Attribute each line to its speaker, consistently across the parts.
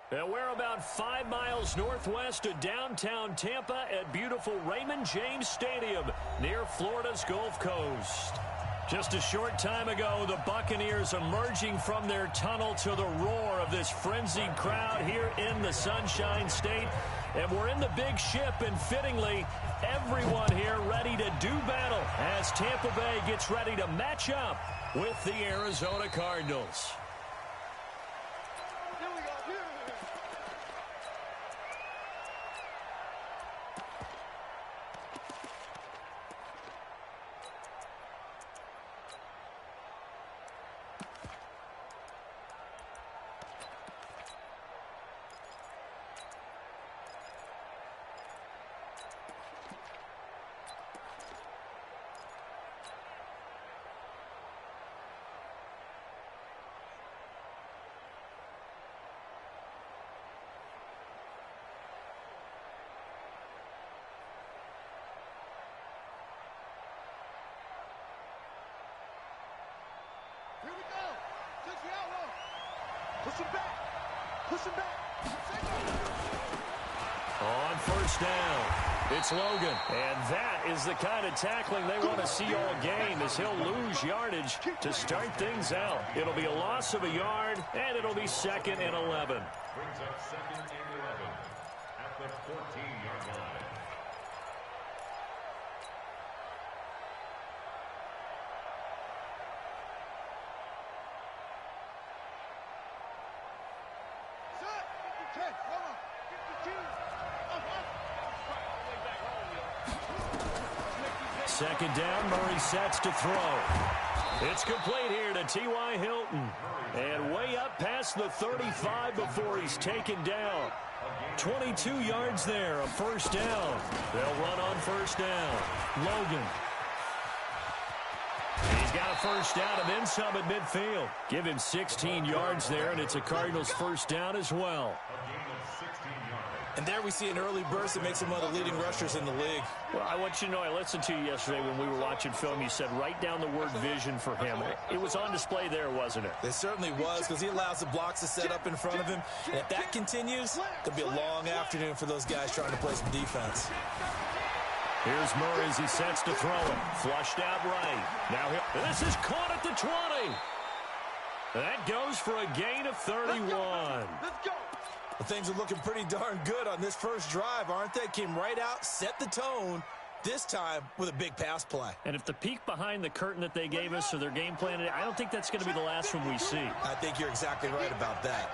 Speaker 1: And we're about 5 miles northwest of downtown Tampa at beautiful Raymond James Stadium near Florida's Gulf Coast. Just a short time ago, the Buccaneers emerging from their tunnel to the roar of this frenzied crowd here in the Sunshine State. And we're in the big ship, and fittingly, everyone here ready to do battle as Tampa Bay gets ready to match up with the Arizona Cardinals.
Speaker 2: Here we go. Takes the out row. Push him back. Push him back.
Speaker 1: On first down, it's Logan. And that is the kind of tackling they want to see all game, as he'll lose yardage to start things out. It'll be a loss of a yard, and it'll be 2nd and 11.
Speaker 3: Brings up 2nd and 11 at the 14-yard line.
Speaker 1: Second down, Murray sets to throw. It's complete here to T.Y. Hilton. And way up past the 35 before he's taken down. 22 yards there, a first down. They'll run on first down. Logan. He's got a first down and then some at midfield. Give him 16 yards there, and it's a Cardinals first down as well.
Speaker 4: And there we see an early burst that makes him one of the leading rushers in the league.
Speaker 1: Well, I want you to know, I listened to you yesterday when we were watching film. You said write down the word vision for him. It was on display there, wasn't it?
Speaker 4: It certainly was, because he allows the blocks to set up in front of him. And if that continues, it'll be a long afternoon for those guys trying to play some defense.
Speaker 1: Here's Murray as he sets to throw it. Flushed out right. Now this is caught at the 20. That goes for a gain of 31.
Speaker 2: Let's go.
Speaker 4: Well, things are looking pretty darn good on this first drive, aren't they? Came right out, set the tone, this time with a big pass play.
Speaker 1: And if the peek behind the curtain that they gave us or their game plan, I don't think that's going to be the last one we see.
Speaker 4: I think you're exactly right about that.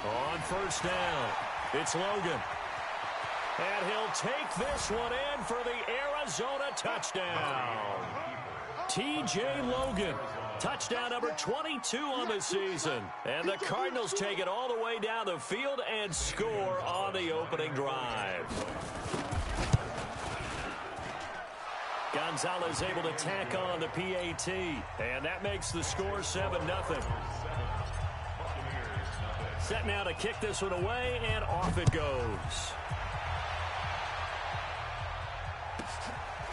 Speaker 1: On first down, it's Logan. And he'll take this one in for the Arizona touchdown. T.J. Logan. Touchdown number 22 on the season. And the Cardinals take it all the way down the field and score on the opening drive. Gonzalez able to tack on the PAT. And that makes the score 7-0. Set now to kick this one away, and off it goes.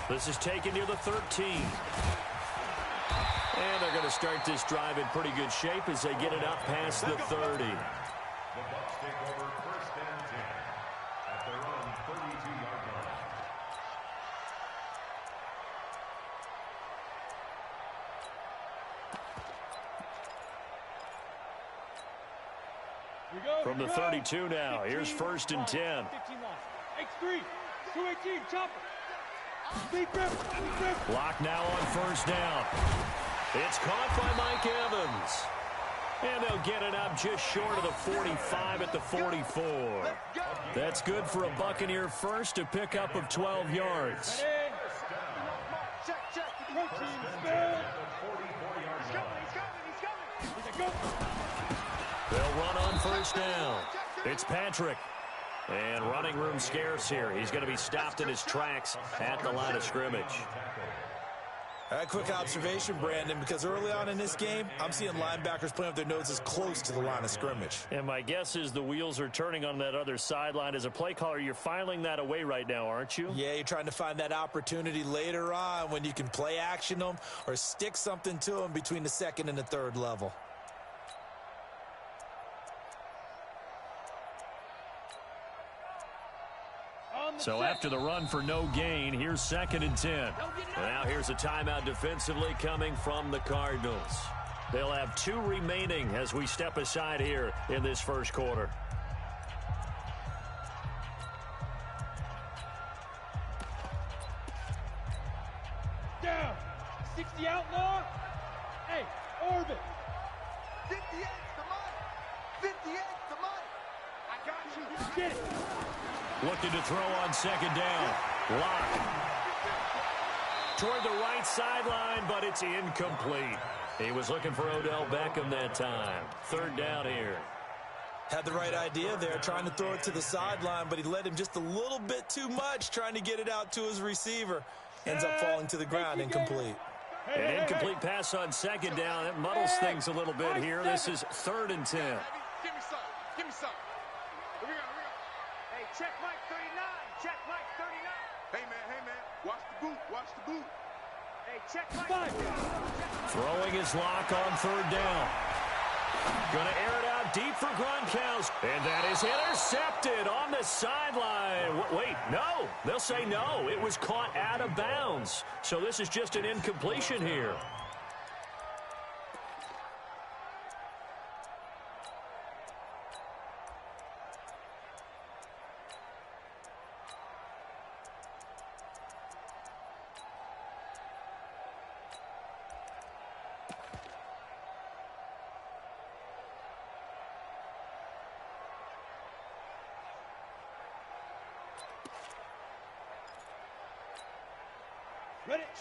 Speaker 1: This is taken near the 13. And they're going to start this drive in pretty good shape as they get it up past the 30.
Speaker 3: The Bucs take over first and 10 at their own 32-yard line.
Speaker 1: From the 32 now, here's first and 10.
Speaker 2: X3, 218, chopper.
Speaker 1: Block now on first down. It's caught by Mike Evans. And they'll get it up just short of the 45 at the 44. That's good for a Buccaneer first, a pickup of 12 yards. They'll run on first down. It's Patrick. And running room scarce here. He's going to be stopped in his tracks at the line of scrimmage.
Speaker 4: All right, quick observation, Brandon, because early on in this game, I'm seeing linebackers playing with their noses close to the line of scrimmage.
Speaker 1: And my guess is the wheels are turning on that other sideline. As a play caller, you're filing that away right now, aren't you?
Speaker 4: Yeah, you're trying to find that opportunity later on when you can play action them or stick something to them between the second and the third level.
Speaker 1: So after the run for no gain, here's 2nd and 10. Now here's a timeout defensively coming from the Cardinals. They'll have 2 remaining as we step aside here in this first quarter.
Speaker 2: Down. 60 outlaw. Hey, orbit. 58 to mine. 58 to mine. I got you. Get it.
Speaker 1: Looking to throw on 2nd down. Lock. Toward the right sideline, but it's incomplete. He was looking for Odell Beckham that time. 3rd down here.
Speaker 4: Had the right idea there, trying to throw it to the sideline, but he led him just a little bit too much, trying to get it out to his receiver. Ends up falling to the ground, incomplete.
Speaker 1: An incomplete pass on 2nd down. It muddles things a little bit here. This is 3rd and 10.
Speaker 2: Give me some. Give me some. Here we go. Hey, check Mike 39. Check Mike 39. Hey, man. Watch the boot. Watch the boot. Hey, check Mike.
Speaker 1: Throwing his lock on 3rd down. Going to air it out deep for Gronkowski. And that is intercepted on the sideline. Wait, no. They'll say no. It was caught out of bounds. So this is just an incompletion here.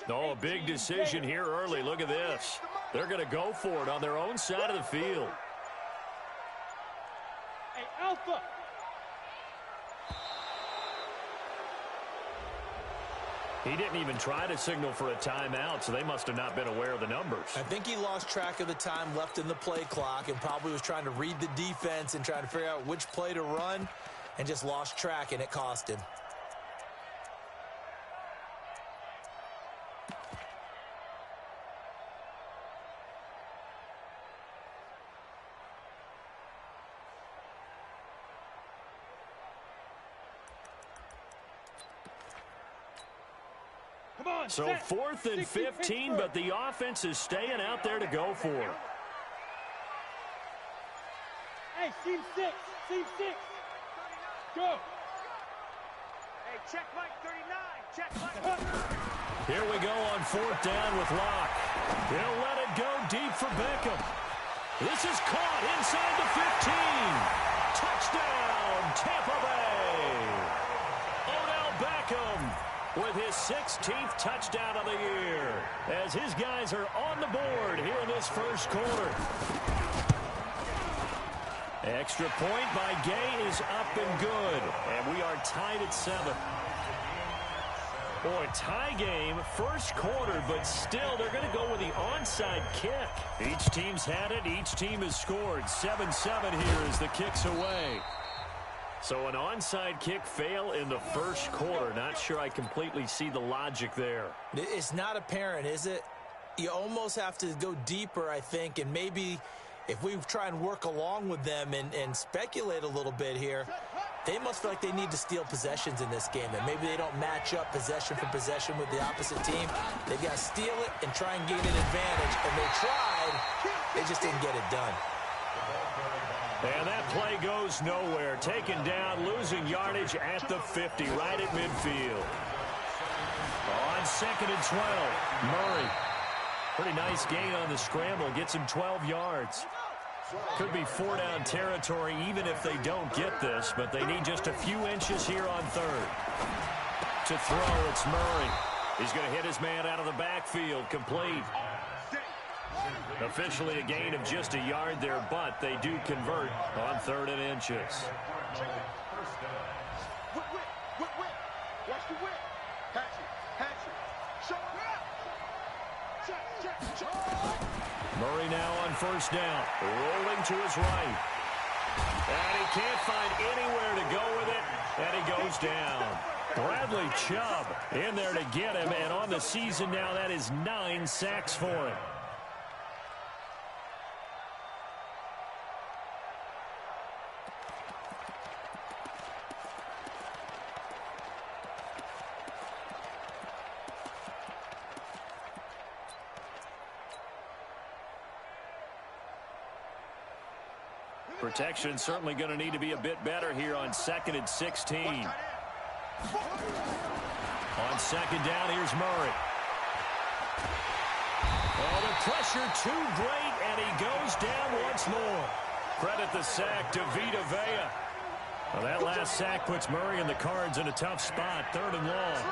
Speaker 1: Oh, a big decision here early. Look at this. They're going to go for it on their own side of the field.
Speaker 2: Hey, Alpha.
Speaker 1: He didn't even try to signal for a timeout, so they must have not been aware of the numbers.
Speaker 4: I think he lost track of the time left in the play clock and probably was trying to read the defense and trying to figure out which play to run and just lost track, and it cost him.
Speaker 1: So 4th and 15, but the offense is staying out there to go for it.
Speaker 2: Hey, Team 6. Team 6. Go. Hey, check Mike 39. Check Mike.
Speaker 1: Here we go on 4th down with Locke. He'll let it go deep for Beckham. This is caught inside the 15. Touchdown, Tampa Bay. Odell Beckham with his 16th touchdown of the year, as his guys are on the board here in this first quarter. Extra point by Gay is up and good, and we are tied at 7. Boy, tie game, first quarter, but still they're going to go with the onside kick. Each team's had it, each team has scored. 7-7 here as the kick's away. So an onside kick fail in the first quarter. Not sure I completely see the logic there.
Speaker 4: It's not apparent, is it? You almost have to go deeper, I think, and maybe if we try and work along with them and speculate a little bit here, they must feel like they need to steal possessions in this game, that maybe they don't match up possession for possession with the opposite team. They've got to steal it and try and gain an advantage, and they tried. They just didn't get it done.
Speaker 1: And that play goes nowhere. Taken down, losing yardage at the 50, right at midfield. On 2nd and 12, Murray. Pretty nice gain on the scramble. Gets him 12 yards. Could be 4-down territory even if they don't get this, but they need just a few inches here on 3rd. To throw, it's Murray. He's going to hit his man out of the backfield. Complete. Officially a gain of just a yard there, but they do convert on 3rd and inches.
Speaker 2: Watch the whip. Hatch it. Show it out. Check.
Speaker 1: Murray now on 1st down. Rolling to his right. And he can't find anywhere to go with it, and he goes down. Bradley Chubb in there to get him, and on the season now, that is 9 sacks for him. Protection certainly going to need to be a bit better here on 2nd and 16. On 2nd down, here's Murray. Oh, the pressure too great, and he goes down once more. Credit the sack to Vita Vea. Well, that last sack puts Murray and the Cards in a tough spot. 3rd and long.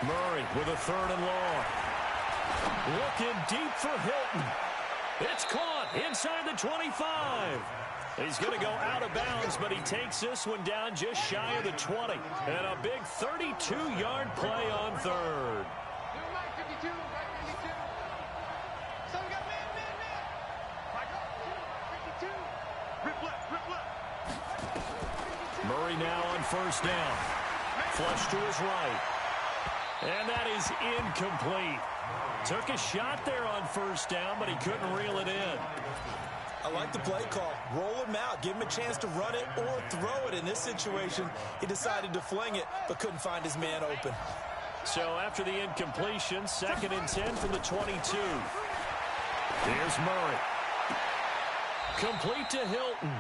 Speaker 1: Murray with a 3rd and long. Looking deep for Hilton. It's caught inside the 25. He's going to go out of bounds, but he takes this one down just shy of the 20. And a big 32-yard play on 3rd. Murray now on 1st down. Flush to his right. And that is incomplete. Took a shot there on 1st down, but he couldn't reel it in.
Speaker 4: I like the play call. Roll him out. Give him a chance to run it or throw it. In this situation, he decided to fling it, but couldn't find his man open.
Speaker 1: So after the incompletion, 2nd and 10 from the 22. Here's Murray. Complete to Hilton.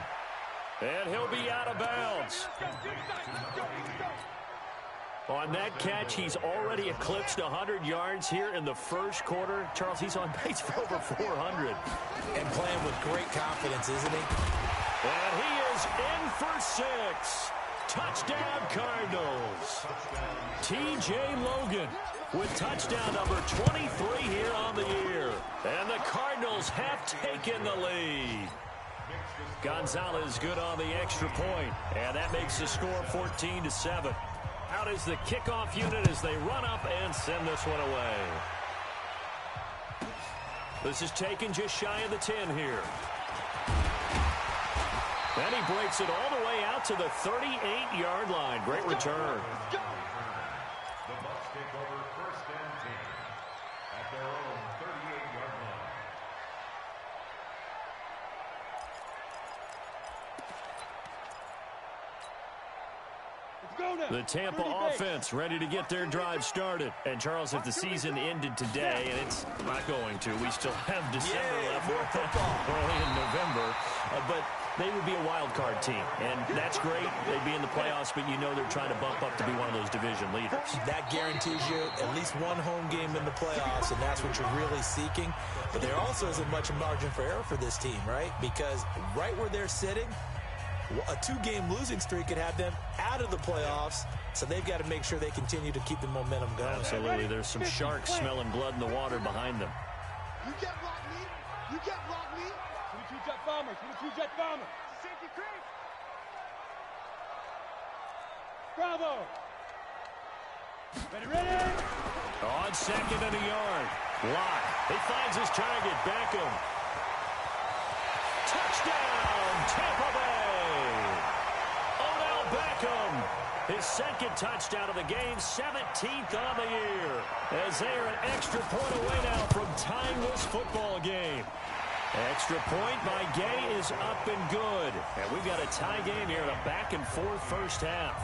Speaker 1: And he'll be out of bounds. On that catch, he's already eclipsed 100 yards here in the 1st quarter. Charles, he's on pace for over 400.
Speaker 4: And playing with great confidence, isn't he?
Speaker 1: And he is in for 6. Touchdown, Cardinals. T.J. Logan with touchdown number 23 here on the year. And the Cardinals have taken the lead. Gonzalez good on the extra point, and that makes the score 14-7. Out is the kickoff unit as they run up and send this one away. This is taken just shy of the 10 here. Then he breaks it all the way out to the 38-yard line. Great return.
Speaker 3: The Bucs take over 1st and 10 at their own 38-yard line.
Speaker 1: The Tampa offense ready to get their drive started. And, Charles, if the season ended today, and it's not going to, we still have December left early in November, but they would be a wild card team. And that's great. They'd be in the playoffs, but you know they're trying to bump up to be one of those division leaders.
Speaker 4: That guarantees you at least one home game in the playoffs, and that's what you're really seeking. But there also isn't much margin for error for this team, right? Because right where they're sitting, a 2-game losing streak could have them out of the playoffs, so they've got to make sure they continue to keep the momentum going.
Speaker 1: Absolutely. There's some sharks smelling blood in the water behind them.
Speaker 2: You get block me. You get block me. 22 jet bombers. 22 jet bombers. Safety creep. Bravo. Ready.
Speaker 1: On 2nd and a yard. Lott. He finds his target. Beckham. Touchdown, Tampa Bay. Beckham, his 2nd touchdown of the game, 17th on the year. As they are an extra point away now from tying this football game. Extra point by Gay is up and good. And we've got a tie game here in a back-and-forth 1st half.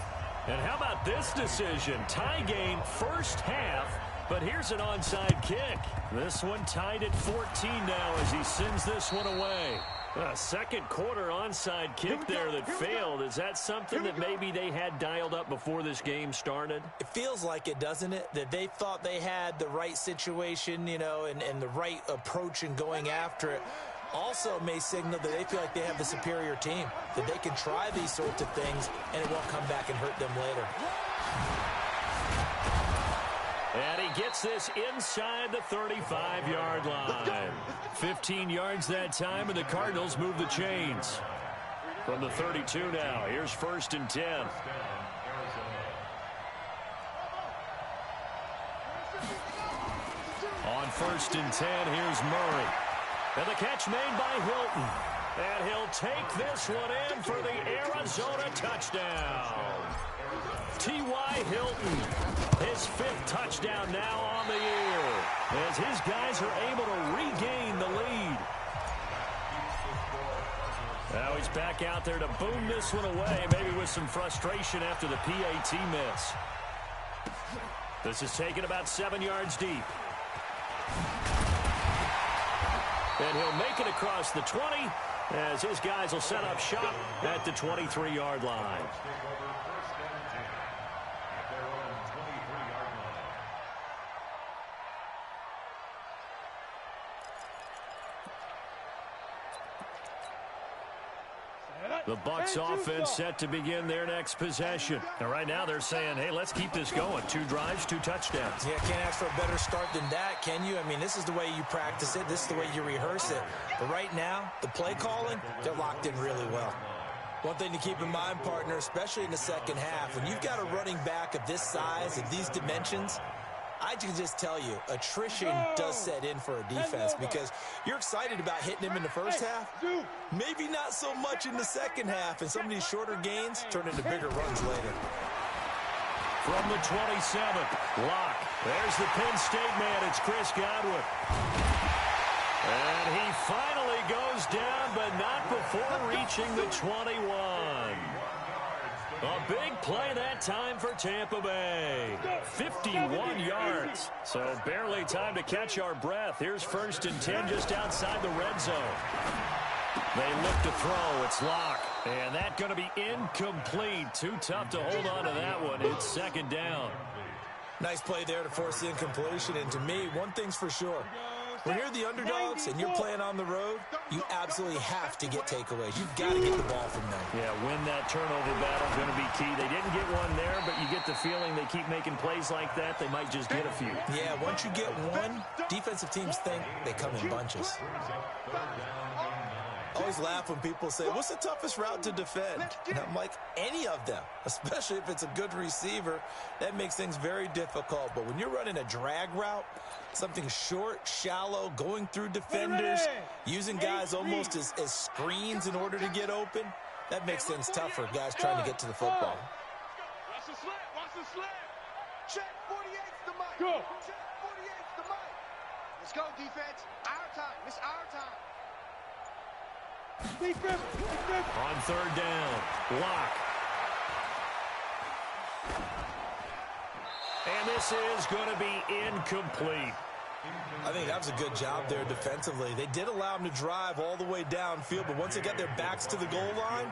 Speaker 1: And how about this decision? Tie game 1st half, but here's an onside kick. This one tied at 14 now as he sends this one away. A 2nd quarter onside kick there that failed. Is that something that maybe they had dialed up before this game started?
Speaker 4: It feels like it, doesn't it? That they thought they had the right situation, you know, and the right approach in going after it. Also may signal that they feel like they have the superior team, that they can try these sorts of things and it won't come back and hurt them later.
Speaker 1: And he gets this inside the 35-yard line. 15 yards that time, and the Cardinals move the chains. From the 32 now, here's 1st and 10. On 1st and 10, here's Murray. And the catch made by Hilton. And he'll take this one in for the Arizona touchdown. T.Y. Hilton, his 5th touchdown now on the year, as his guys are able to regain the lead. Now he's back out there to boom this one away, maybe with some frustration after the PAT miss. This is taken about 7 yards deep. And he'll make it across the 20 as his guys will set up shop at the 23-yard line. The Bucs offense set to begin their next possession. And right now they're saying, hey, let's keep this going. 2 drives, 2 touchdowns.
Speaker 4: Yeah, can't ask for a better start than that, can you? I mean, this is the way you practice it. This is the way you rehearse it. But right now, the play calling, they're locked in really well. One thing to keep in mind, partner, especially in the second half, when you've got a running back of this size, of these dimensions, I can just tell you, attrition does set in for a defense because you're excited about hitting him in the first half. Maybe not so much in the second half, and some of these shorter gains turn into bigger runs later.
Speaker 1: From the 27th, Locke. There's the Penn State man. It's Chris Godwin. And he finally goes down, but not before reaching the 21. A big play that time for Tampa Bay. 51 yards. So barely time to catch our breath. Here's 1st and 10 just outside the red zone. They look to throw. It's Locke. And that's going to be incomplete. Too tough to hold on to that one. It's 2nd down.
Speaker 4: Nice play there to force the incompletion. And to me, one thing's for sure. When you're the underdogs and you're playing on the road, you absolutely have to get takeaways. You've got to get the ball from them.
Speaker 1: Yeah, win that turnover battle is going to be key. They didn't get one there, but you get the feeling they keep making plays like that, they might just get a few.
Speaker 4: Yeah, once you get one, defensive teams think they come in bunches. I always laugh when people say, what's the toughest route to defend? And I'm like, any of them, especially if it's a good receiver. That makes things very difficult. But when you're running a drag route, something short, shallow, going through defenders, using guys almost as screens in order to get open, that makes things tough for guys trying to get to the football.
Speaker 2: Watch the slant. Watch the slant. Check 48's the mic. Go. Check 48's the mic. Let's go, defense. Our time. It's our time. Defense.
Speaker 1: On 3rd down, Locke. And this is going to be incomplete.
Speaker 4: I think that was a good job there defensively. They did allow them to drive all the way downfield, but once they got their backs to the goal line,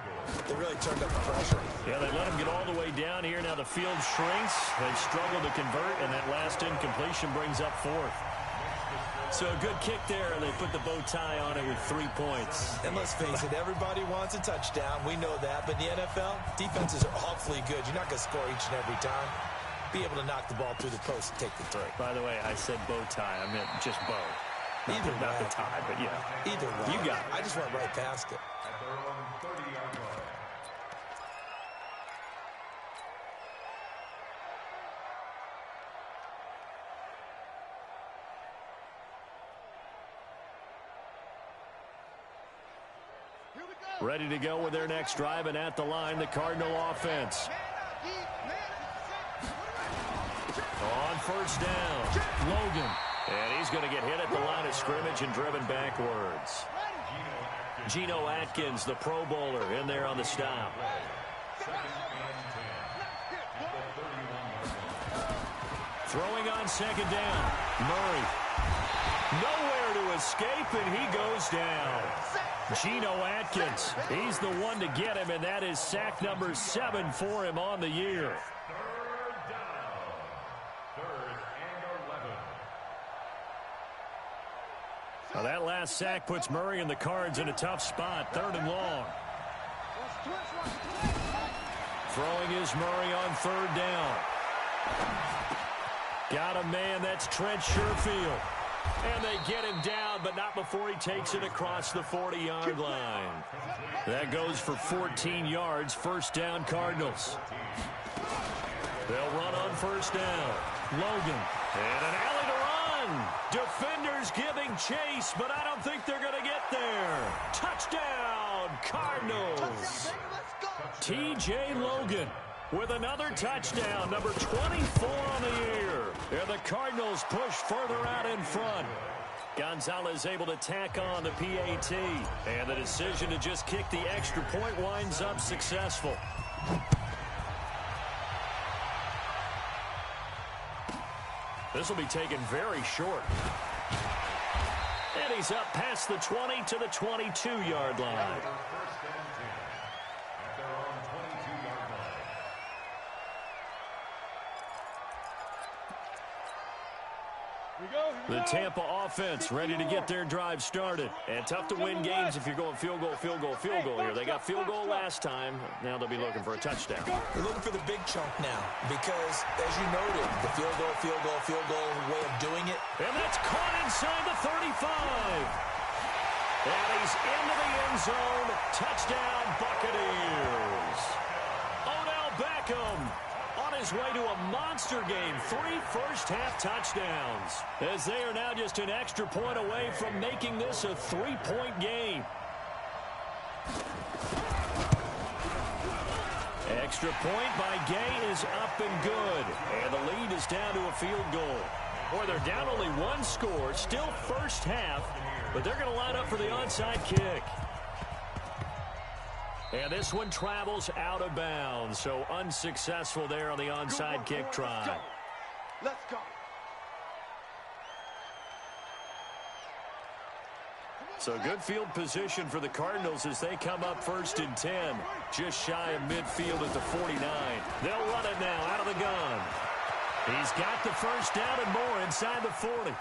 Speaker 4: they really turned up the pressure.
Speaker 1: Yeah, they let them get all the way down here. Now the field shrinks. They struggle to convert, and that last incompletion brings up 4th. So a good kick there, and they put the bow tie on it with 3 points.
Speaker 4: And let's face it, everybody wants a touchdown. We know that. But in the NFL, defenses are awfully good. You're not going to score each and every time. Be able to knock the ball through the post and take the 3.
Speaker 1: By the way, I said bow tie. I meant just bow.
Speaker 4: Either
Speaker 1: not the tie, but yeah.
Speaker 4: Either way.
Speaker 1: You got it.
Speaker 4: I just went right past it.
Speaker 3: At their own 30-yard line.
Speaker 1: Ready to go with their next drive, and at the line, the Cardinal offense. On 1st down, Logan. And he's going to get hit at the line of scrimmage and driven backwards. Geno Atkins, the Pro Bowler, in there on the stop. Throwing on 2nd down, Murray. Nowhere to escape, and he goes down. Geno Atkins, he's the one to get him, and that is sack number 7 for him on the year.
Speaker 3: 3rd down. 3rd and 11.
Speaker 1: Now that last sack puts Murray and the Cards in a tough spot. 3rd and long. Throwing is Murray on 3rd down. Got a man, that's Trent Sherfield. And they get him down, but not before he takes it across the 40-yard line. That goes for 14 yards. 1st down, Cardinals. They'll run on 1st down. Logan. And an alley to run. Defenders giving chase, but I don't think they're going to get there. Touchdown, Cardinals. T.J. Logan with another touchdown, number 24 on the year. And the Cardinals push further out in front. Gonzalez able to tack on the PAT. And the decision to just kick the extra point winds up successful. This will be taken very short. And he's up past the 20 to the 22-yard line.
Speaker 3: First and 10 at their own 22-yard line.
Speaker 1: The Tampa offense ready to get their drive started. And tough to win games if you're going field goal, field goal, field goal here. They got field goal last time. Now they'll be looking for a touchdown.
Speaker 4: They're looking for the big chunk now because, as you noted, the field goal, field goal, field goal way of doing it.
Speaker 1: And that's caught inside the 35. And he's into the end zone. Touchdown, Buccaneers. Odell Beckham on his way to a monster game. 3 first-half touchdowns. As they are now just an extra point away from making this a 3-point game. Extra point by Gay is up and good. And the lead is down to a field goal. Boy, they're down only 1 score. Still first half. But they're going to line up for the onside kick. And this one travels out of bounds. So unsuccessful there on the onside kick try.
Speaker 2: Let's go.
Speaker 1: So good field position for the Cardinals as they come up first and 10. Just shy of midfield at the 49. They'll run it now out of the gun. He's got the first down and more inside the 40.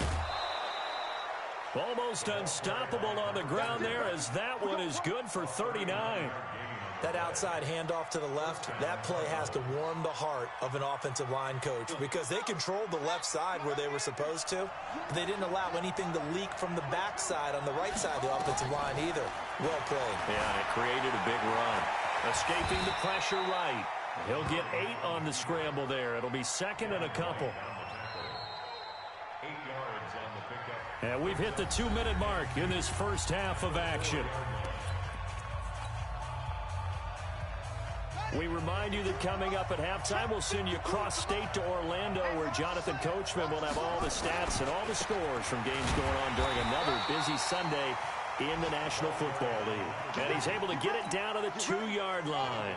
Speaker 1: Almost unstoppable on the ground there as that one is good for 39.
Speaker 4: That outside handoff to the left, that play has to warm the heart of an offensive line coach because they controlled the left side where they were supposed to, but they didn't allow anything to leak from the backside on the right side of the offensive line either. Well played.
Speaker 1: Yeah, it created a big run. Escaping the pressure right. He'll get 8 on the scramble there. It'll be second and a couple.
Speaker 3: 8 yards on the pickup.
Speaker 1: And we've hit the 2-minute mark in this first half of action. We remind you that coming up at halftime, we'll send you cross-state to Orlando, where Jonathan Coachman will have all the stats and all the scores from games going on during another busy Sunday in the National Football League. And he's able to get it down to the 2-yard line.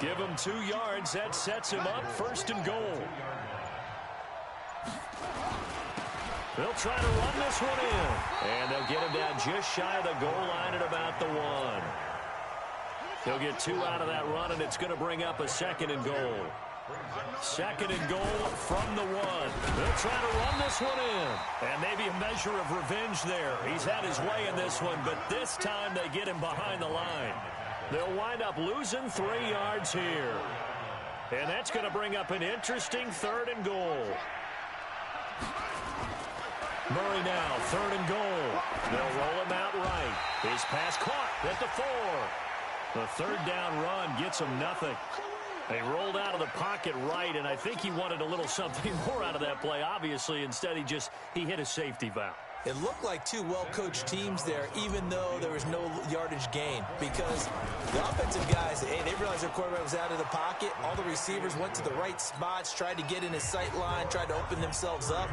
Speaker 1: Give him 2 yards. That sets him up first and goal. They'll try to run this one in. And they'll get him down just shy of the goal line at about the 1. He'll get 2 out of that run, and it's going to bring up a second and goal. Second and goal from the 1. They'll try to run this one in. And maybe a measure of revenge there. He's had his way in this one, but this time they get him behind the line. They'll wind up losing 3 yards here. And that's going to bring up an interesting third and goal. Murray now, third and goal. They'll roll him out right. His pass caught at the 4. The third down run gets him nothing. They rolled out of the pocket right, and I think he wanted a little something more out of that play. Obviously, instead he hit a safety valve.
Speaker 4: It looked like 2 well-coached teams there, even though there was no yardage gain, because the offensive guys, hey, they realized their quarterback was out of the pocket. All the receivers went to the right spots, tried to get in his sight line, tried to open themselves up.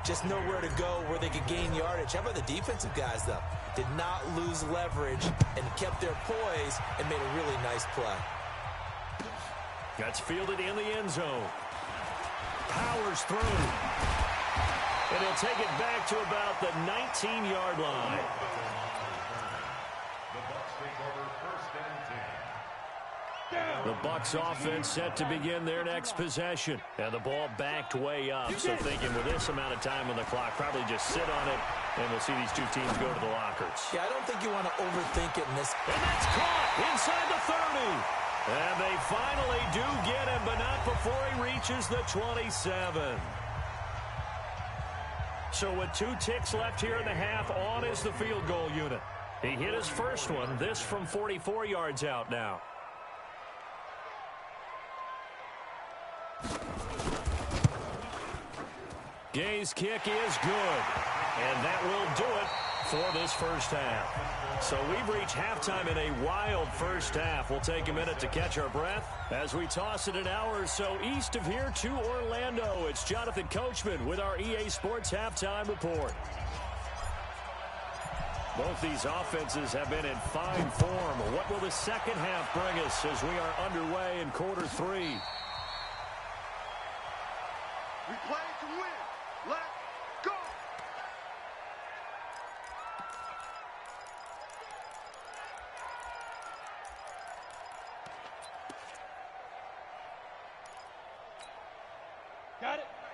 Speaker 4: Just nowhere to go where they could gain yardage. How about the defensive guys, though? Did not lose leverage and kept their poise and made a really nice play.
Speaker 1: That's fielded in the end zone. Powers through. And he'll take it back to about the 19-yard line.
Speaker 3: The Bucs take over first and 10.
Speaker 1: The Bucs offense set to begin their next possession. And the ball backed way up. So thinking with this amount of time on the clock, probably just sit on it, and we'll see these 2 teams go to the lockers.
Speaker 4: Yeah, I don't think you want to overthink it in this.
Speaker 1: And that's caught inside the 30. And they finally do get him, but not before he reaches the 27. So with 2 ticks left here in the half, on is the field goal unit. He hit his first one, this from 44 yards out now. Gay's kick is good, and that will do it for this first half. So we've reached halftime in a wild first half. We'll take a minute to catch our breath as we toss it an hour or so east of here to Orlando. It's Jonathan Coachman with our EA Sports Halftime Report. Both these offenses have been in fine form. What will the second half bring us as we are underway in quarter 3?
Speaker 2: We play to win. Let's go.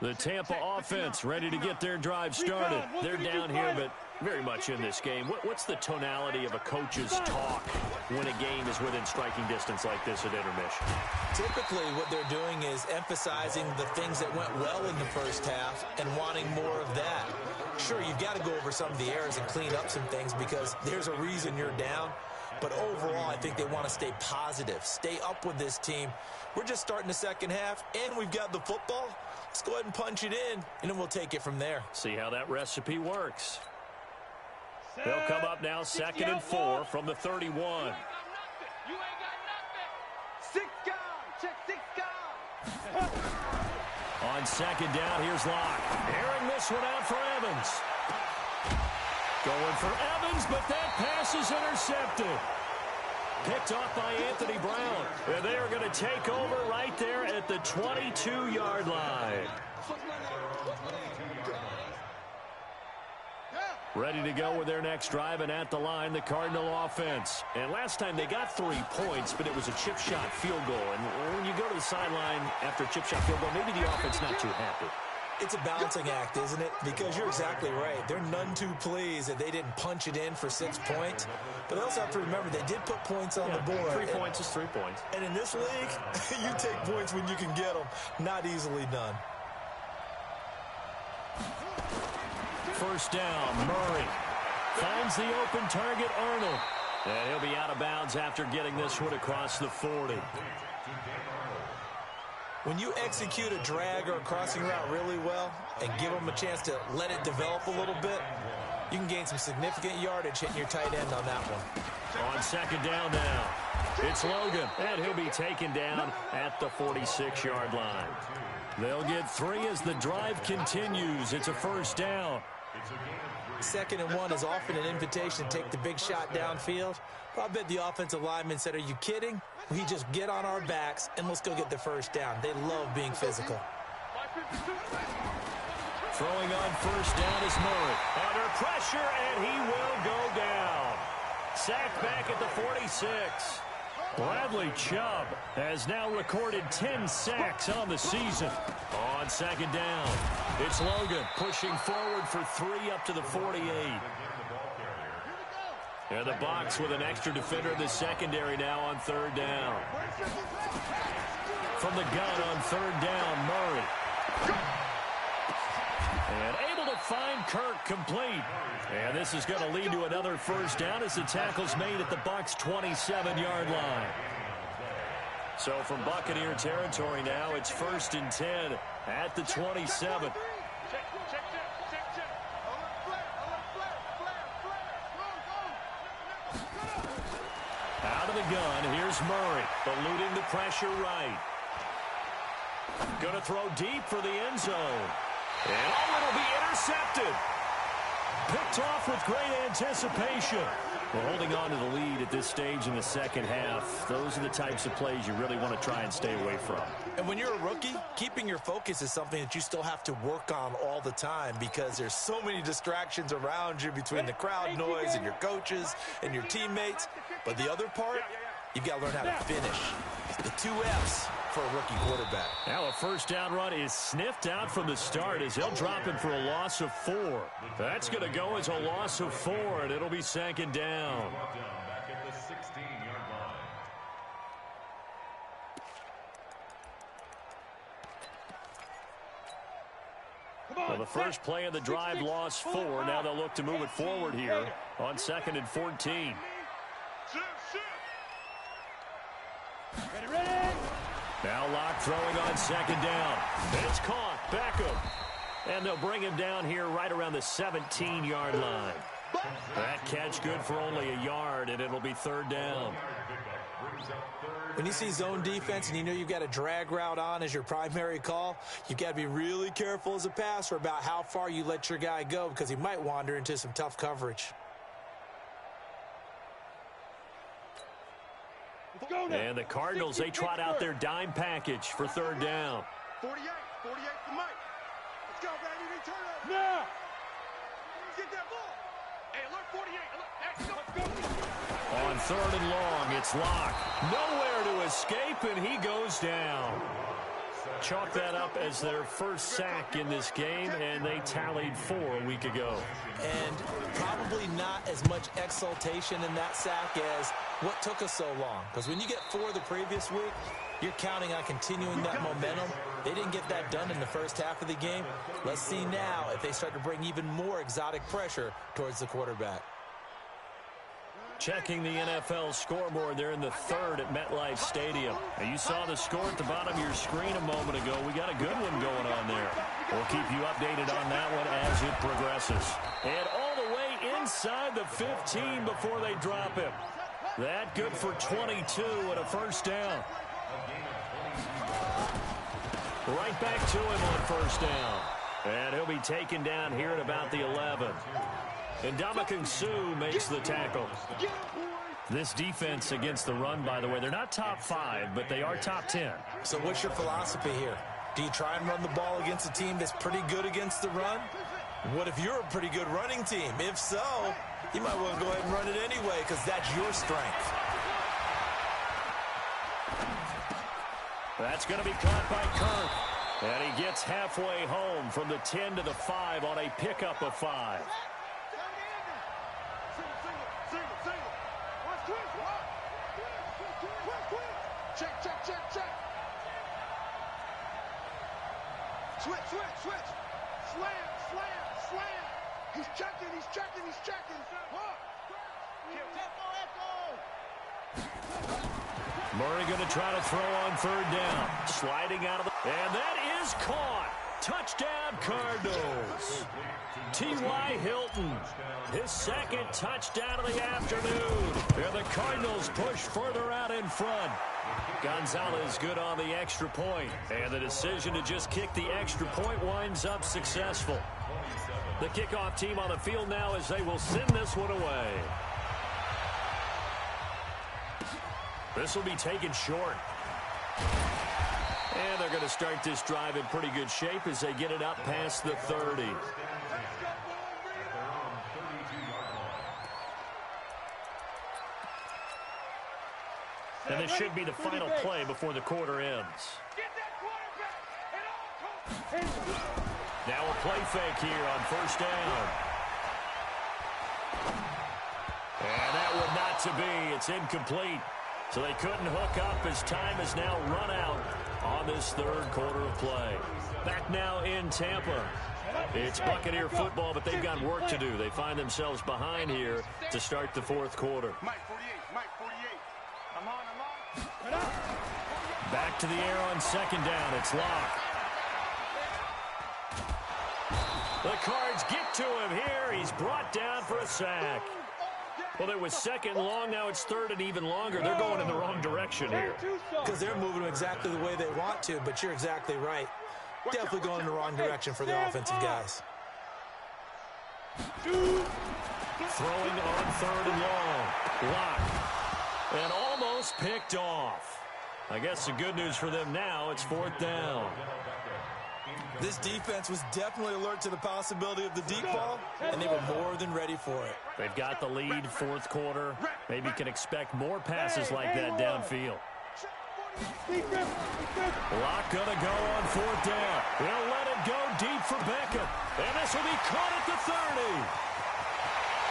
Speaker 1: The Tampa offense ready to get their drive started. They're down here, but very much in this game. What's the tonality of a coach's talk when a game is within striking distance like this at intermission?
Speaker 4: Typically, what they're doing is emphasizing the things that went well in the first half and wanting more of that. Sure, you've got to go over some of the errors and clean up some things because there's a reason you're down. But overall, I think they want to stay positive, stay up with this team. We're just starting the second half, and we've got the football. Let's go ahead and punch it in, and then we'll take it from there.
Speaker 1: See how that recipe works. They'll come up now 2nd and 4 from the 31.
Speaker 2: You ain't got nothing. 6 gone. Check 6 gone.
Speaker 1: On 2nd down, here's Locke. Airing this one out for Evans. Going for Evans, but that pass is intercepted. Picked off by Anthony Brown. And they are going to take over right there at the 22-yard line. Ready to go with their next drive, and at the line, the Cardinal offense. And last time they got 3 points, but it was a chip shot field goal. And when you go to the sideline after a chip shot field goal, maybe the offense not too happy.
Speaker 4: It's a balancing act, isn't it? Because you're exactly right. They're none too pleased that they didn't punch it in for 6 points. But they also have to remember they did put points on the board.
Speaker 1: 3 points is 3 points.
Speaker 4: And in this league, you take points when you can get them. Not easily done.
Speaker 1: First down, Murray finds the open target, Arnold. And he'll be out of bounds after getting this one across the 40.
Speaker 4: When you execute a drag or a crossing route really well and give them a chance to let it develop a little bit, you can gain some significant yardage hitting your tight end on that one.
Speaker 1: On 2nd down now, it's Logan, and he'll be taken down at the 46-yard line. They'll get 3 as the drive continues. It's a first down.
Speaker 4: 2nd and 1 is often an invitation to take the big shot downfield. But I bet the offensive lineman said, are you kidding? We just get on our backs and let's go get the first down. They love being physical.
Speaker 1: Throwing on first down is Murray. Under pressure, and he will go down. Sacked back at the 46. Bradley Chubb has now recorded 10 sacks on the season. On 2nd down, it's Logan pushing forward for 3 up to the 48. And the box with an extra defender in the secondary now on 3rd down. From the gun on 3rd down, Murray. And able to find Kirk complete. And this is going to lead to another first down as the tackle's made at the Bucs' 27-yard line. So from Buccaneer territory now, it's 1st and 10 at the 27. Out of the gun, here's Murray, eluding the pressure right. Going to throw deep for the end zone. And it'll be intercepted. Picked off with great anticipation. We're holding on to the lead at this stage in the second half. Those are the types of plays you really want to try and stay away from.
Speaker 4: And when you're a rookie, keeping your focus is something that you still have to work on all the time because there's so many distractions around you between the crowd noise and your coaches and your teammates. But the other part, you've got to learn how to finish. The 2 F's for a rookie quarterback.
Speaker 1: Now a first down run is sniffed out from the start as they'll drop him for a loss of 4. That's going to go as a loss of 4, and it'll be 2nd down.
Speaker 3: Back at the 16-yard line.
Speaker 1: Well, the first play of the drive lost 4. Now they'll look to move it forward here on 2nd and 14. Now Locke throwing on 2nd down. It's caught. Beckham. And they'll bring him down here right around the 17-yard line. That catch good for only a yard, and it'll be 3rd down.
Speaker 4: When you see zone defense and you know you've got a drag route on as your primary call, you've got to be really careful as a passer about how far you let your guy go because he might wander into some tough coverage.
Speaker 1: And the Cardinals, they trot out their dime package for 3rd down.
Speaker 2: 48 for Mike. Let's go, baby. They turn up. Now. Get that ball. Hey, look, 48. Look, let's go.
Speaker 1: On 3rd and long, it's Locke. Nowhere to escape, and he goes down. Chalk that up as their first sack in this game, and they tallied 4 a week ago.
Speaker 4: And probably not as much exultation in that sack as what took us so long. Because when you get 4 the previous week, you're counting on continuing that momentum. They didn't get that done in the first half of the game. Let's see now if they start to bring even more exotic pressure towards the quarterback.
Speaker 1: Checking the NFL scoreboard, they're in the 3rd at MetLife Stadium. Now, you saw the score at the bottom of your screen a moment ago. We got a good one going on there. We'll keep you updated on that one as it progresses. And all the way inside the 15 before they drop him. That good for 22 and a first down. Right back to him on first down. And he'll be taken down here at about the 11. And Ndamukong Suh makes the tackle. This defense against the run, by the way, they're not top 5, but they are top 10.
Speaker 4: So what's your philosophy here? Do you try and run the ball against a team that's pretty good against the run? What if you're a pretty good running team? If so, you might want to go ahead and run it anyway because that's your strength.
Speaker 1: That's going to be caught by Kirk. And he gets halfway home from the 10 to the 5 on a pickup of 5.
Speaker 2: Check. Switch. Slam. He's checking.
Speaker 1: Murray going to try to throw on 3rd down. Sliding out of the... And that is caught. Touchdown, Cardinals. T.Y. Hilton, his 2nd touchdown of the afternoon. And the Cardinals push further out in front. Gonzalez good on the extra point. And the decision to just kick the extra point winds up successful. The kickoff team on the field now as they will send this one away. This will be taken short. And they're going to start this drive in pretty good shape as they get it up past the 30. And this should be the final play before the quarter ends. Now a play fake here on first down. And that one not to be. It's incomplete. So they couldn't hook up as time has now run out on this 3rd quarter of play. Back now in Tampa. It's Buccaneer football, but they've got work to do. They find themselves behind here to start the 4th quarter.
Speaker 2: Mike 48. I'm on.
Speaker 1: Back to the air on 2nd down. It's Locke. The Cards get to him here. He's brought down for a sack. Well, it was 2nd long. Now it's 3rd and even longer. They're going in the wrong direction here.
Speaker 4: Because they're moving exactly the way they want to, but you're exactly right. Definitely going in the wrong direction for the offensive guys.
Speaker 1: Throwing on 3rd and long. Locke. And almost picked off. I guess the good news for them now, it's 4th down.
Speaker 4: This defense was definitely alert to the possibility of the deep ball, and they were more than ready for it.
Speaker 1: They've got the lead 4th quarter. Maybe can expect more passes like that downfield. Locke gonna go on 4th down. They'll let it go deep for Beckham. And this will be caught at the 30.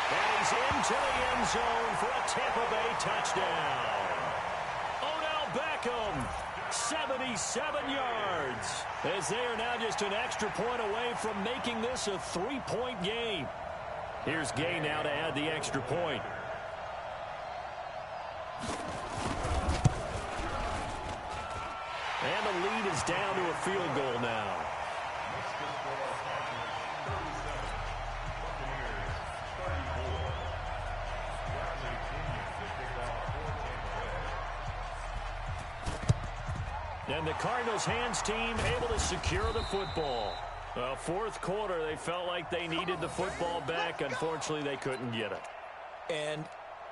Speaker 1: And he's into the end zone for a Tampa Bay touchdown. Odell Beckham, 77 yards. As they are now just an extra point away from making this a 3-point game. Here's Gay now to add the extra point. And the lead is down to a field goal now. And the Cardinals hands team able to secure the football. 4th quarter, they felt like they needed the football back. Unfortunately, they couldn't get it.
Speaker 4: And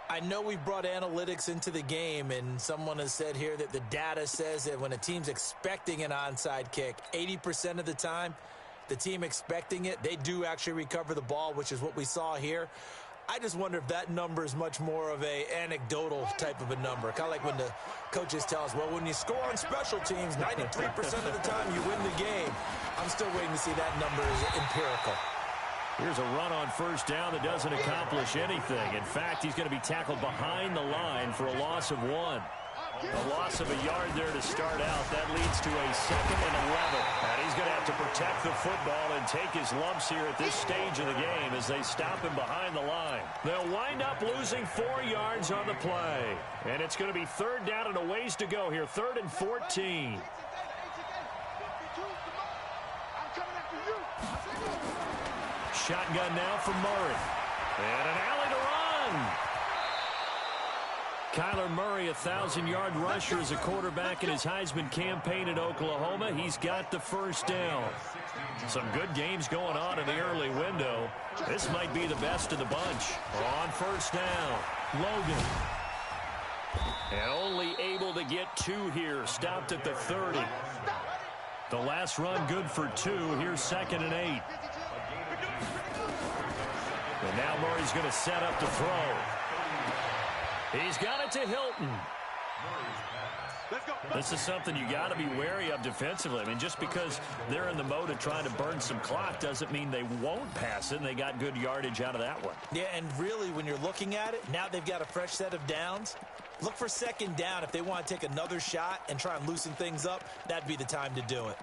Speaker 4: I know we've brought analytics into the game, and someone has said here that the data says that when a team's expecting an onside kick, 80% of the time, the team expecting it, they do actually recover the ball, which is what we saw here. I just wonder if that number is much more of a anecdotal type of a number. Kind of like when the coaches tell us, well, when you score on special teams, 93% of the time you win the game. I'm still waiting to see that number is empirical.
Speaker 1: Here's a run on first down that doesn't accomplish anything. In fact, he's going to be tackled behind the line for a loss of 1. A loss of a yard there to start out. That leads to a 2nd and 11. And he's going to have to protect the football and take his lumps here at this stage of the game as they stop him behind the line. They'll wind up losing 4 yards on the play. And it's going to be 3rd down and a ways to go here. 3rd and 14. Shotgun now for Murray. And an alley to run. Kyler Murray, a 1,000-yard rusher as a quarterback in his Heisman campaign at Oklahoma. He's got the first down. Some good games going on in the early window. This might be the best of the bunch. On first down, Logan. And only able to get 2 here. Stopped at the 30. The last run good for 2. Here's 2nd and 8. And now Murray's going to set up to throw. He's got it to Hilton. This is something you got to be wary of defensively. I mean, just because they're in the mode of trying to burn some clock doesn't mean they won't pass it, and they got good yardage out of that one.
Speaker 4: Yeah, and really, when you're looking at it, now they've got a fresh set of downs. Look for 2nd down. If they want to take another shot and try and loosen things up, that'd be the time to do it.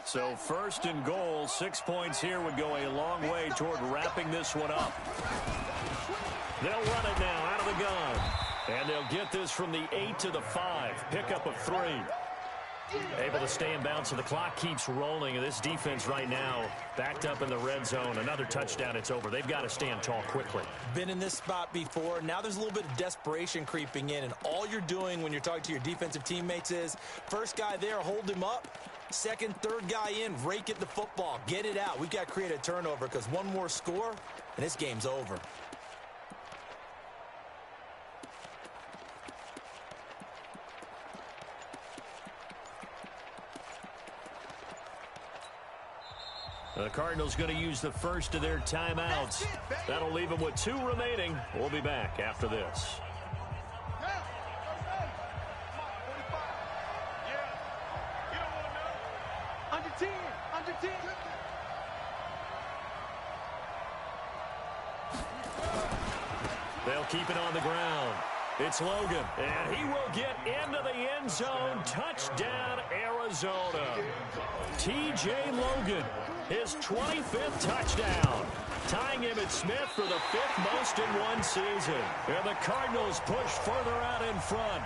Speaker 1: So 1st and goal, 6 points here would go a long way toward wrapping this one up. They'll run it now out of the gun. And they'll get this from the 8 to the 5. Pickup of 3. Able to stay in bounds, so the clock keeps rolling. And this defense right now backed up in the red zone. Another touchdown, it's over. They've got to stand tall quickly.
Speaker 4: Been in this spot before. Now there's a little bit of desperation creeping in. And all you're doing when you're talking to your defensive teammates is, first guy there, hold him up. 2nd, 3rd guy in, rake at the football. Get it out. We've got to create a turnover because one more score, and this game's over.
Speaker 1: The Cardinals going to use the first of their timeouts. That'll leave them with 2 remaining. We'll be back after this. They'll keep it on the ground. It's Logan, and he will get into the end zone. Touchdown, Arizona. T.J. Logan, his 25th touchdown, tying him at Smith for the 5th most in one season. And the Cardinals push further out in front.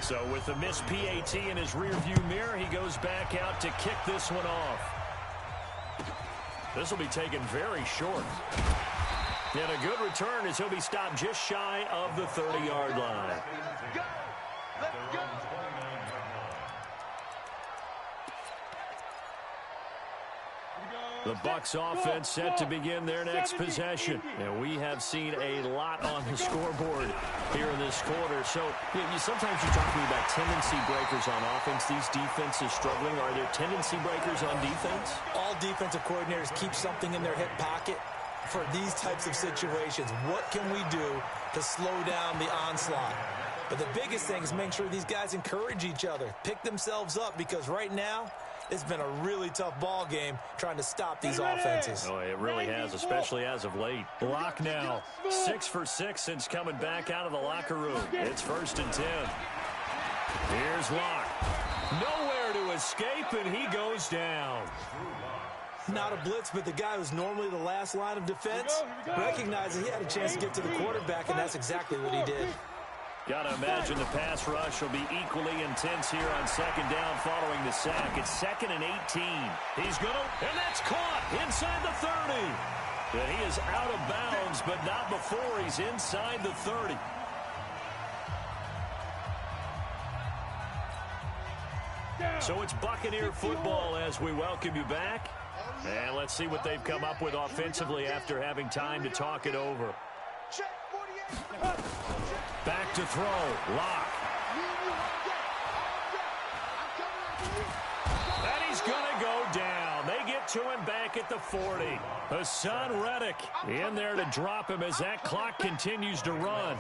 Speaker 1: So with the missed PAT in his rearview mirror, he goes back out to kick this one off. This will be taken very short. And a good return as he'll be stopped just shy of the 30-yard line.
Speaker 2: Let's go.
Speaker 1: The Bucs offense set to begin their next possession. And we have seen a lot on the scoreboard here in this quarter. So sometimes you talk to me about tendency breakers on offense. These defenses struggling. Are there tendency breakers on defense?
Speaker 4: All defensive coordinators keep something in their hip pocket for these types of situations. What can we do to slow down the onslaught? But the biggest thing is make sure these guys encourage each other, pick themselves up, because right now it's been a really tough ball game trying to stop these offenses.
Speaker 1: Oh, it really has, especially as of late. Locke now 6 for 6 since coming back out of the locker room. It's 1st and 10. Here's Locke. Nowhere to escape, and he goes down.
Speaker 4: Not a blitz, but the guy who's normally the last line of defense recognized that he had a chance to get to the quarterback, and that's exactly what he did.
Speaker 1: Got to imagine the pass rush will be equally intense here on 2nd down following the sack. It's 2nd and 18. He's going to, and that's caught inside the 30. And he is out of bounds, but not before he's inside the 30. So it's Buccaneer football as we welcome you back. And let's see what they've come up with offensively after having time to talk it over. Back to throw. Lock. And he's going to go down. They get to him back at the 40. Hassan Reddick in there to drop him as that clock continues to run.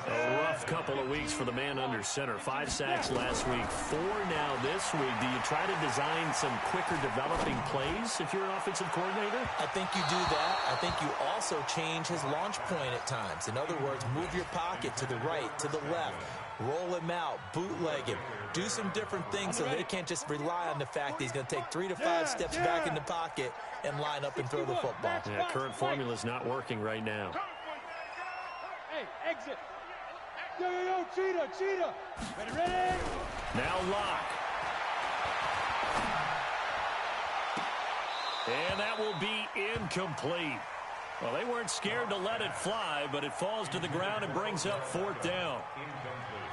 Speaker 1: A rough couple of weeks for the man under center. 5 sacks last week, 4 now this week. Do you try to design some quicker developing plays if you're an offensive coordinator?
Speaker 4: I think you do that. I think you also change his launch point at times. In other words, move your pocket to the right, to the left. Roll him out, bootleg him. Do some different things so they can't just rely on the fact that he's going to take 3 to 5 steps back in the pocket and line up and throw the football.
Speaker 1: Yeah, current formula is not working right now.
Speaker 2: Hey, exit. Yo, cheetah. Ready?
Speaker 1: Now Lock. And that will be incomplete. Well, they weren't scared to let it fly, but it falls to the ground and brings up 4th down.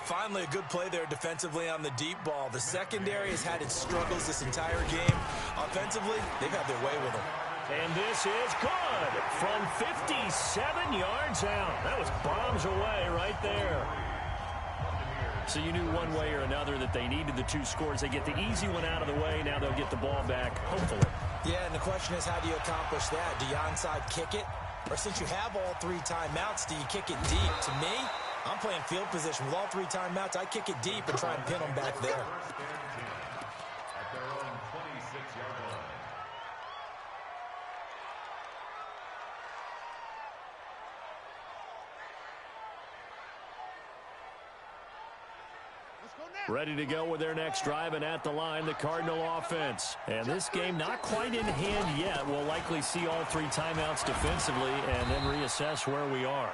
Speaker 4: Finally, a good play there defensively on the deep ball. The secondary has had its struggles this entire game. Offensively, they've had their way with them.
Speaker 1: And this is good from 57 yards out. That was bombs away right there. So you knew one way or another that they needed the 2 scores. They get the easy one out of the way. Now they'll get the ball back, hopefully.
Speaker 4: Yeah, and the question is, how do you accomplish that? Do you onside kick it? Or since you have all 3 timeouts, do you kick it deep? To me, I'm playing field position. With all 3 timeouts, I kick it deep and try and pin them back there.
Speaker 3: At their own 26-yard line.
Speaker 1: Ready to go with their next drive, and at the line, the Cardinal offense. And this game not quite in hand yet. We'll likely see all 3 timeouts defensively and then reassess where we are.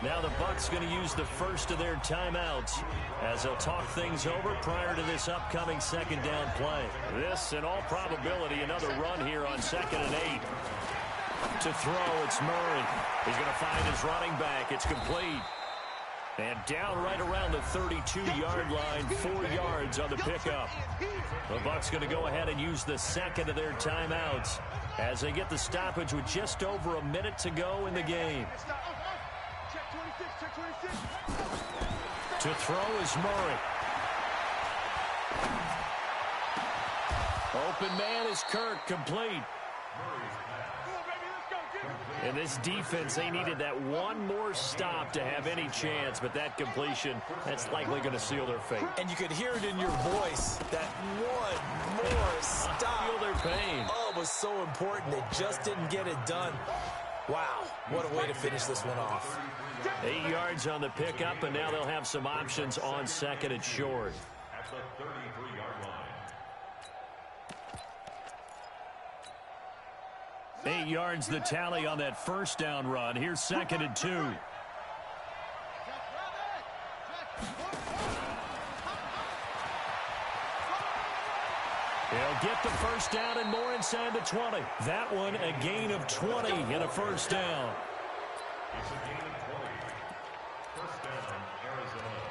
Speaker 1: Now the Bucs going to use the first of their timeouts as they'll talk things over prior to this upcoming 2nd down play. This, in all probability, another run here on 2nd and 8. To throw, it's Murray. He's going to find his running back. It's complete. And down right around the 32-yard line, 4 yards on the pickup. The Bucs going to go ahead and use the 2nd of their timeouts as they get the stoppage with just over a minute to go in the game. To throw is Murray. Open man is Kirk, complete. In this defense, they needed that one more stop to have any chance, but that completion, that's likely going to seal their fate.
Speaker 4: And you could hear it in your voice, that one more stop.
Speaker 1: Feel their pain.
Speaker 4: Oh, it was so important. They just didn't get it done. Wow, what a way to finish this one off.
Speaker 1: 8 yards on the pickup, and now they'll have some options on 2nd and short.
Speaker 3: At the 33-yard line.
Speaker 1: 8 yards the tally on that 1st down run. Here's 2nd and 2. He'll get the 1st down and more inside the 20. That one a gain of 20 and a 1st down.
Speaker 3: It's a gain of 20. 1st down, Arizona.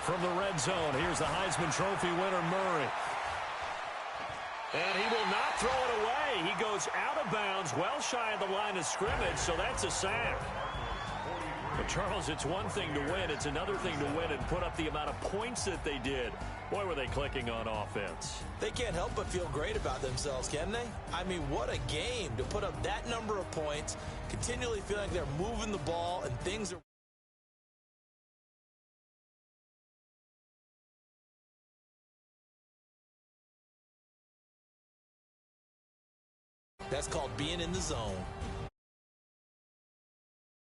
Speaker 1: From the red zone, here's the Heisman Trophy winner, Murray. And he will not throw it away. He goes out of bounds, well shy of the line of scrimmage, so that's a sack. But, Charles, it's one thing to win. It's another thing to win and put up the amount of points that they did. Boy, were they clicking on offense.
Speaker 4: They can't help but feel great about themselves, can they? I mean, what a game to put up that number of points, continually feeling like they're moving the ball and things are... That's called being in the zone.